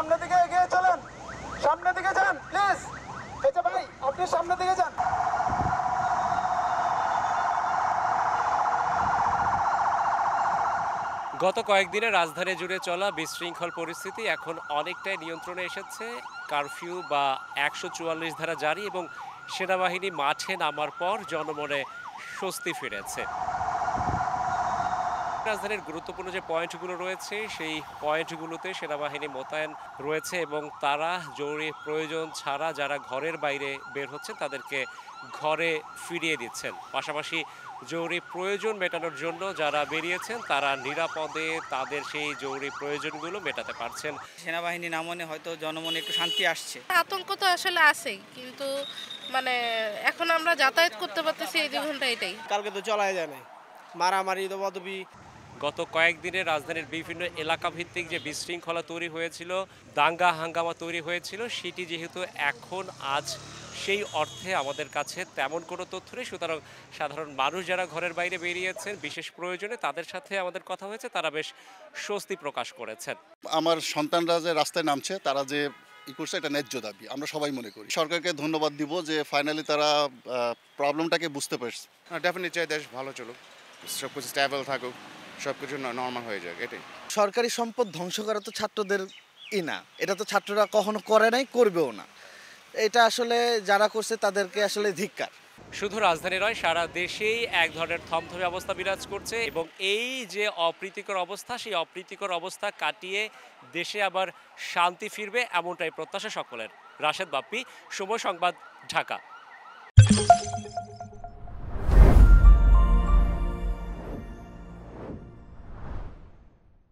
সামনের দিকে এগিয়ে চলেন, সামনের দিকে যান প্লিজ। এই যে ভাই, আপনি সামনের দিকে যান। গত কয়েকদিনে রাজধানী জুড়ে চলা বিশৃঙ্খল পরিস্থিতি এখন অনেকটাই নিয়ন্ত্রণে এসেছে। কারফিউ বা ১৪৪ ধারা জারি এবং সেনাবাহিনী মাঠে নামার পর জনমনে স্বস্তি ফিরেছে। রাজধানীর গুরুত্বপূর্ণ যে পয়েন্টগুলো রয়েছে সেই পয়েন্টগুলোতে সেনাবাহিনী মোতায়েন রয়েছে এবং তারা জরুরি প্রয়োজন ছাড়া যারা ঘরের বাইরে বের হচ্ছেন তাদেরকে ঘরে ফিরিয়ে দিচ্ছেন। পাশাপাশি জরুরি প্রয়োজন মেটানোর জন্য যারা বেরিয়েছেন তারা নিরাপদে তাদের সেই জরুরি প্রয়োজনগুলো মেটাতে পারছেন। সেনাবাহিনী নামনে হয়তো জনমনে একটু শান্তি আসছে। আতঙ্ক তো আসলে আছেই, কিন্তু মানে এখন আমরা যাতায়াত করতে পারতেছি এই 2 ঘন্টা, এটাই। কালকে তো চলাই যায় না, মারামারি দপাদপি। গত কয়েকদিনে রাজধানীর বিভিন্ন এলাকা ভিত্তিক যে বিশৃঙ্খলা তৈরি হয়েছিল, দাঙ্গা হাঙ্গামা তৈরি হয়েছিল, সেটি যেহেতু এখন আজ সেই অর্থে আমাদের কাছে তেমন কোনো তথ্য নেই, সুতরাং সাধারণ মানুষ যারা ঘরের বাইরে বেরিয়েছেন বিশেষ প্রয়োজনে তাদের সাথে আমাদের কথা হয়েছে, তারা বেশ স্বস্তি প্রকাশ করেছেন। আমার সন্তানরা যে রাস্তায় নামছে, তারা যে করছে এটা ন্যায্য দাবি আমরা সবাই মনে করি। সরকারকে ধন্যবাদ দিব যে ফাইনালি তারা প্রবলেমটাকে বুঝতে পারছে। ডেফিনেটলি চাই দেশ ভালো চলুক, সব কিছু স্টেবল থাকুক, সব কিছু নর্মাল হয়ে যাক, এটাই। সরকারি সম্পদ ধ্বংস করা তো ছাত্রদের না, এটা তো ছাত্ররা কখনো করে নাই, করবেও না। এটা আসলে যারা করছে তাদেরকে আসলে ধিক্কার। শুধু রাজধানী নয়, সারা দেশেই এক ধরনের থমথমে অবস্থা বিরাজ করছে এবং এই যে অপ্রীতিকর অবস্থা, সেই অপ্রীতিকর অবস্থা কাটিয়ে দেশে আবার শান্তি ফিরবে এমনটাই প্রত্যাশা সকলের। রাশেদ বাপ্পি, সময় সংবাদ, ঢাকা।